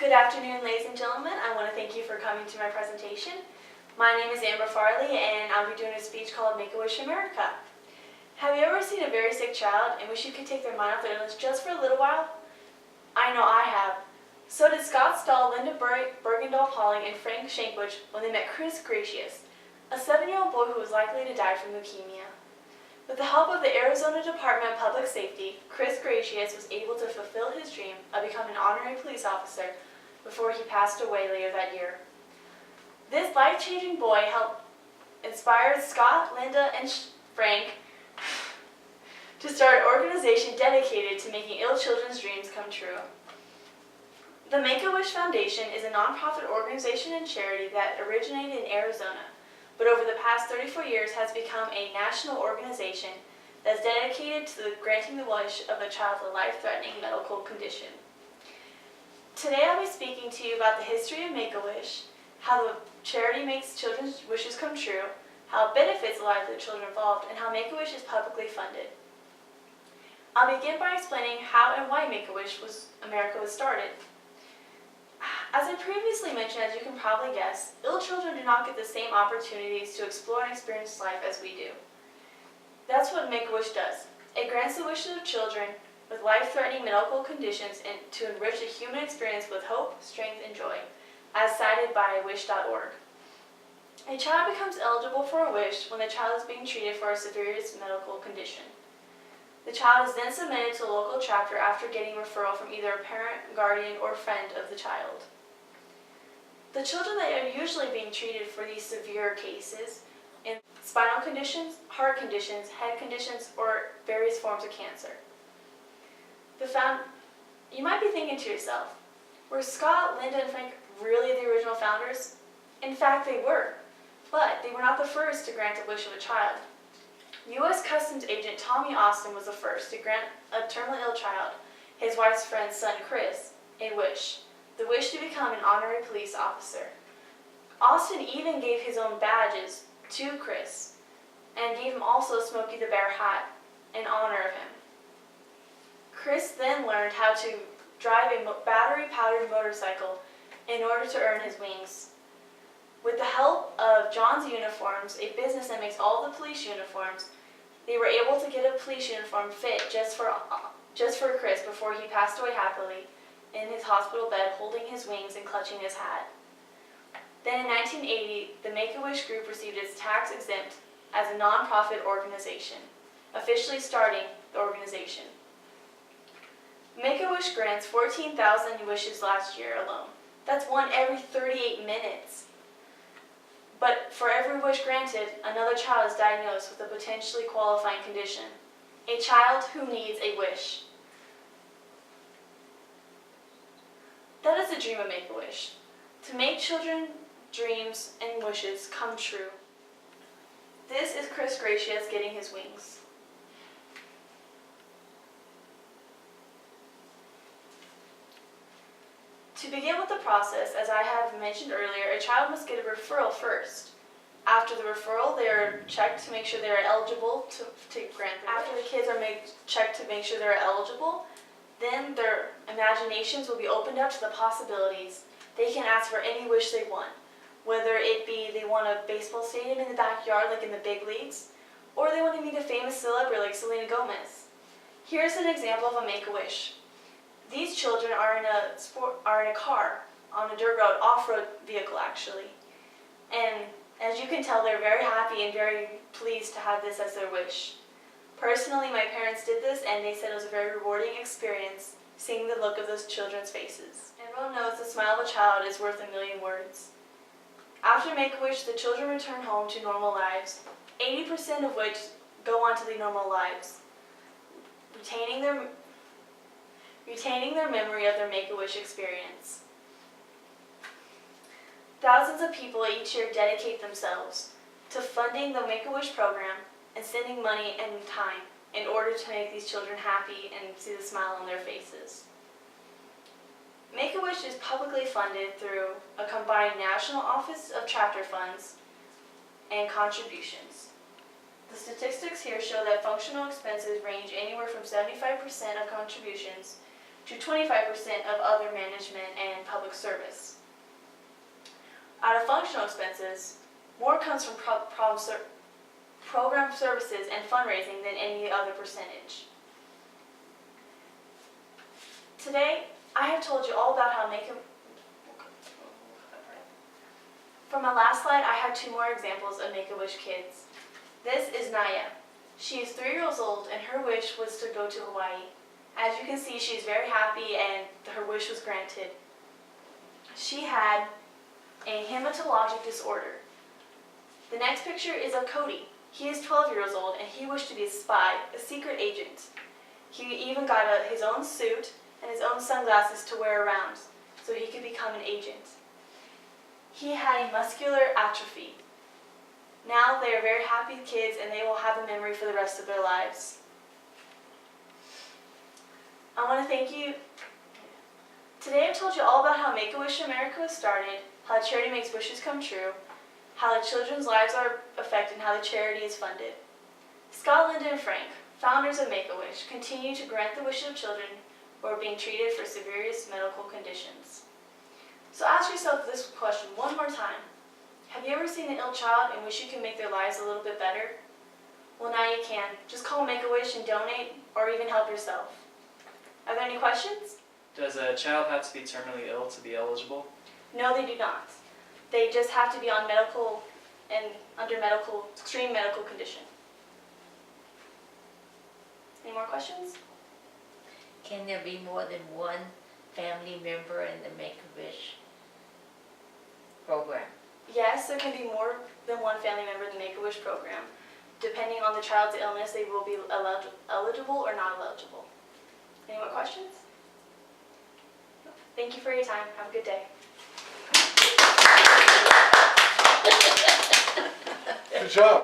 Good afternoon, ladies and gentlemen. I want to thank you for coming to my presentation. My name is Farlee, and I'll be doing a speech called Make-A-Wish America. Have you ever seen a very sick child and wish you could take their mind off their illness just for a little while? I know I have. So did Scott Stahl, Linda Bergendahl-Pauling, and Frank Shankwich when they met Chris Gracious, a 7-year-old boy who was likely to die from leukemia. With the help of the Arizona Department of Public Safety, Chris Gracious was able to fulfill his dream of becoming an honorary police officer before he passed away later that year. This life-changing boy helped inspire Scott, Linda, and Frank to start an organization dedicated to making ill children's dreams come true. The Make-A-Wish Foundation is a nonprofit organization and charity that originated in Arizona, but over the past 34 years has become a national organization that's dedicated to granting the wish of a child with a life-threatening medical condition. Today I'll be speaking to you about the history of Make-A-Wish, how the charity makes children's wishes come true, how it benefits the lives of the children involved, and how Make-A-Wish is publicly funded. I'll begin by explaining how and why Make-A-Wish America was started. As I previously mentioned, as you can probably guess, ill children do not get the same opportunities to explore and experience life as we do. That's what Make-A-Wish does. It grants the wishes of children with life-threatening medical conditions and to enrich the human experience with hope, strength, and joy, as cited by wish.org. A child becomes eligible for a wish when the child is being treated for a severe medical condition. The child is then submitted to a local chapter after getting referral from either a parent, guardian, or friend of the child. The children that are usually being treated for these severe cases in spinal conditions, heart conditions, head conditions, or various forms of cancer. You might be thinking to yourself, were Scott, Linda, and Frank really the original founders? In fact, they were, but they were not the first to grant the wish of a child. U.S. Customs Agent Tommy Austin was the first to grant a terminally ill child, his wife's friend's son Chris, a wish. The wish to become an honorary police officer. Austin even gave his own badges to Chris and gave him also Smokey the Bear hat in honor of him. Chris then learned how to drive a battery-powered motorcycle in order to earn his wings. With the help of John's Uniforms, a business that makes all the police uniforms, they were able to get a police uniform fit just for Chris before he passed away happily in his hospital bed, holding his wings and clutching his hat. Then in 1980, the Make-A-Wish group received its tax exempt as a non-profit organization, officially starting the organization. Make-A-Wish grants 14,000 wishes last year alone. That's one every 38 minutes. But for every wish granted, another child is diagnosed with a potentially qualifying condition. A child who needs a wish. That is the dream of Make-A-Wish, to make children's dreams and wishes come true. This is Chris Gracious getting his wings. To begin with the process, as I have mentioned earlier, a child must get a referral first. After the referral, they are checked to make sure they are eligible to grant their wish. After the kids are checked to make sure they are eligible, then their imaginations will be opened up to the possibilities. They can ask for any wish they want, whether it be they want a baseball stadium in the backyard like in the big leagues, or they want to meet a famous celebrity like Selena Gomez. Here's an example of a Make-A-Wish. These children are in a car, on a dirt road, off-road vehicle actually. And as you can tell, they're very happy and very pleased to have this as their wish. Personally, my parents did this and they said it was a very rewarding experience seeing the look of those children's faces. Everyone knows the smile of a child is worth a million words. After Make-A-Wish, the children return home to normal lives, 80% of which go on to the normal lives, retaining their memory of their Make-A-Wish experience. Thousands of people each year dedicate themselves to funding the Make-A-Wish program and sending money and time in order to make these children happy and see the smile on their faces. Make-A-Wish is publicly funded through a combined National Office of Chapter Funds and contributions. The statistics here show that functional expenses range anywhere from 75% of contributions to 25% of other management and public service. Out of functional expenses, more comes from program services and fundraising than any other percentage. Today, I have told you all about how From my last slide, I have 2 more examples of Make-A-Wish kids. This is Naya. She is 3 years old and her wish was to go to Hawaii. As you can see, she is very happy and her wish was granted. She had a hematologic disorder. The next picture is of Cody. He is 12 years old and he wished to be a spy, a secret agent. He even got his own suit and his own sunglasses to wear around so he could become an agent. He had a muscular atrophy. Now they are very happy kids and they will have a memory for the rest of their lives. I want to thank you. Today I've told you all about how Make-A-Wish America was started, how charity makes wishes come true, how the children's lives are affected, and how the charity is funded. Scott, Linda, and Frank, founders of Make-A-Wish, continue to grant the wishes of children who are being treated for severe medical conditions. So ask yourself this question one more time. Have you ever seen an ill child and wish you could make their lives a little bit better? Well, now you can. Just call Make-A-Wish and donate, or even help yourself. Are there any questions? Does a child have to be terminally ill to be eligible? No, they do not. They just have to be on medical and under extreme medical condition. Any more questions? Can there be more than one family member in the Make-A-Wish program? Yes, there can be more than one family member in the Make-A-Wish program. Depending on the child's illness, they will be eligible or not eligible. Any more questions? Thank you for your time. Have a good day. Good job.